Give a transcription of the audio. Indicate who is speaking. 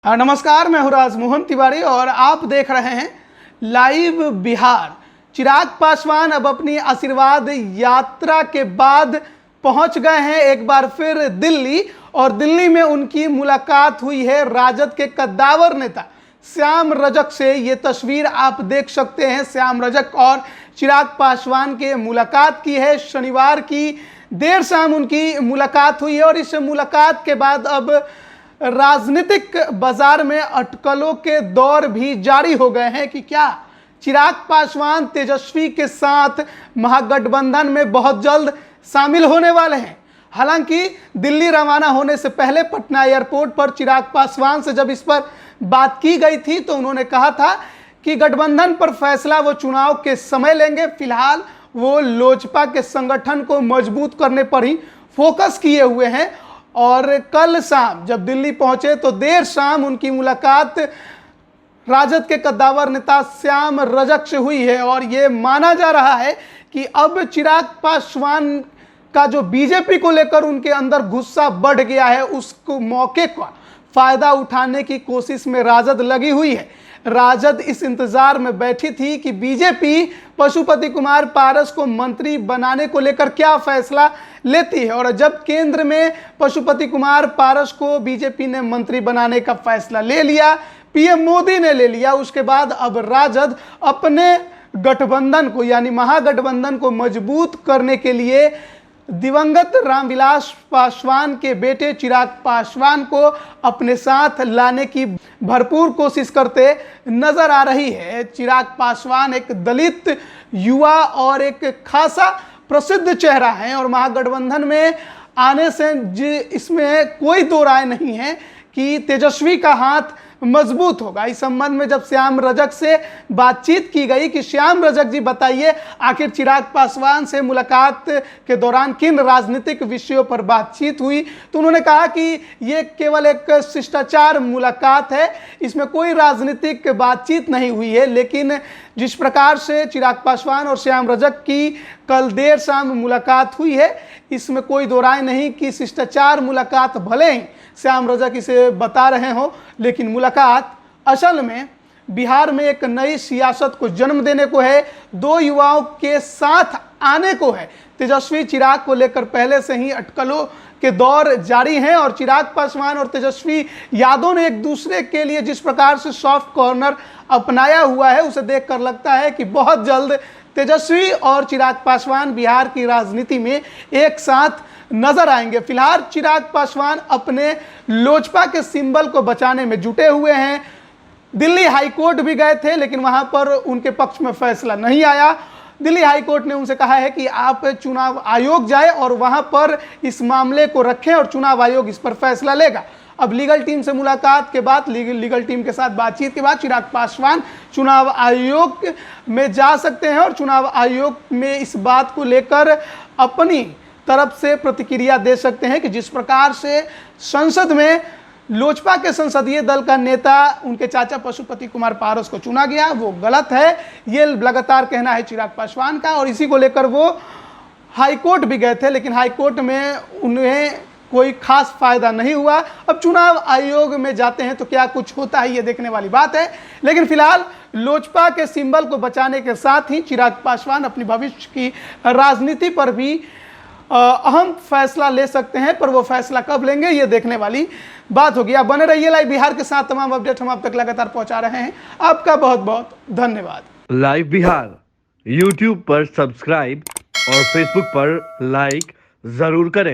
Speaker 1: नमस्कार, मैं हूं राजमोहन तिवारी और आप देख रहे हैं लाइव बिहार। चिराग पासवान अब अपनी आशीर्वाद यात्रा के बाद पहुंच गए हैं एक बार फिर दिल्ली, और दिल्ली में उनकी मुलाकात हुई है राजद के कद्दावर नेता श्याम रजक से। ये तस्वीर आप देख सकते हैं, श्याम रजक और चिराग पासवान के मुलाकात की है। शनिवार की देर शाम उनकी मुलाकात हुई है और इस मुलाकात के बाद अब राजनीतिक बाजार में अटकलों के दौर भी जारी हो गए हैं कि क्या चिराग पासवान तेजस्वी के साथ महागठबंधन में बहुत जल्द शामिल होने वाले हैं। हालांकि दिल्ली रवाना होने से पहले पटना एयरपोर्ट पर चिराग पासवान से जब इस पर बात की गई थी तो उन्होंने कहा था कि गठबंधन पर फैसला वो चुनाव के समय लेंगे। फिलहाल वो लोजपा के संगठन को मजबूत करने पर ही फोकस किए हुए हैं। और कल शाम जब दिल्ली पहुंचे तो देर शाम उनकी मुलाकात राजद के कद्दावर नेता श्याम रजक से हुई है। और ये माना जा रहा है कि अब चिराग पासवान का जो बीजेपी को लेकर उनके अंदर गुस्सा बढ़ गया है, उसको मौके का फायदा उठाने की कोशिश में राजद लगी हुई है। राजद इस इंतजार में बैठी थी कि बीजेपी पशुपति कुमार पारस को मंत्री बनाने को लेकर क्या फैसला लेती है। और जब केंद्र में पशुपति कुमार पारस को बीजेपी ने मंत्री बनाने का फैसला ले लिया, पीएम मोदी ने ले लिया, उसके बाद अब राजद अपने गठबंधन को यानी महागठबंधन को मजबूत करने के लिए दिवंगत रामविलास पासवान के बेटे चिराग पासवान को अपने साथ लाने की भरपूर कोशिश करते नजर आ रही है। चिराग पासवान एक दलित युवा और एक खासा प्रसिद्ध चेहरा है और महागठबंधन में आने से इसमें कोई दो राय नहीं है कि तेजस्वी का हाथ मजबूत होगा। इस संबंध में जब श्याम रजक से बातचीत की गई कि श्याम रजक जी बताइए आखिर चिराग पासवान से मुलाकात के दौरान किन राजनीतिक विषयों पर बातचीत हुई, तो उन्होंने कहा कि ये केवल एक शिष्टाचार मुलाकात है, इसमें कोई राजनीतिक बातचीत नहीं हुई है। लेकिन जिस प्रकार से चिराग पासवान और श्याम रजक की कल देर शाम मुलाकात हुई है, इसमें कोई दो राय नहीं कि शिष्टाचार मुलाकात भले ही श्याम रजक इसे बता रहे हो, लेकिन मुलाकात असल में बिहार में एक नई सियासत को जन्म देने को है, दो युवाओं के साथ आने को है। तेजस्वी चिराग को लेकर पहले से ही अटकलों के दौर जारी हैं और चिराग पासवान और तेजस्वी यादव ने एक दूसरे के लिए जिस प्रकार से सॉफ्ट कॉर्नर अपनाया हुआ है, उसे देखकर लगता है कि बहुत जल्द तेजस्वी और चिराग पासवान बिहार की राजनीति में एक साथ नजर आएंगे। फिलहाल चिराग पासवान अपने लोजपा के सिंबल को बचाने में जुटे हुए हैं। दिल्ली हाईकोर्ट भी गए थे लेकिन वहां पर उनके पक्ष में फैसला नहीं आया। दिल्ली हाईकोर्ट ने उनसे कहा है कि आप चुनाव आयोग जाए और वहां पर इस मामले को रखें और चुनाव आयोग इस पर फैसला लेगा। अब लीगल टीम से मुलाकात के बाद, लीगल टीम के साथ बातचीत के बाद चिराग पासवान चुनाव आयोग में जा सकते हैं और चुनाव आयोग में इस बात को लेकर अपनी तरफ से प्रतिक्रिया दे सकते हैं कि जिस प्रकार से संसद में लोजपा के संसदीय दल का नेता उनके चाचा पशुपति कुमार पारस को चुना गया, वो गलत है, ये लगातार कहना है चिराग पासवान का। और इसी को लेकर वो हाईकोर्ट भी गए थे लेकिन हाईकोर्ट में उन्हें कोई खास फायदा नहीं हुआ। अब चुनाव आयोग में जाते हैं तो क्या कुछ होता है, ये देखने वाली बात है। लेकिन फिलहाल लोजपा के सिंबल को बचाने के साथ ही चिराग पासवान अपनी भविष्य की राजनीति पर भी अहम फैसला ले सकते हैं, पर वो फैसला कब लेंगे ये देखने वाली बात होगी। आप बने रहिए लाइव बिहार के साथ, तमाम अपडेट हम आप तक लगातार पहुंचा रहे हैं। आपका बहुत बहुत धन्यवाद।
Speaker 2: लाइव बिहार यूट्यूब पर सब्सक्राइब और फेसबुक पर लाइक जरूर करें।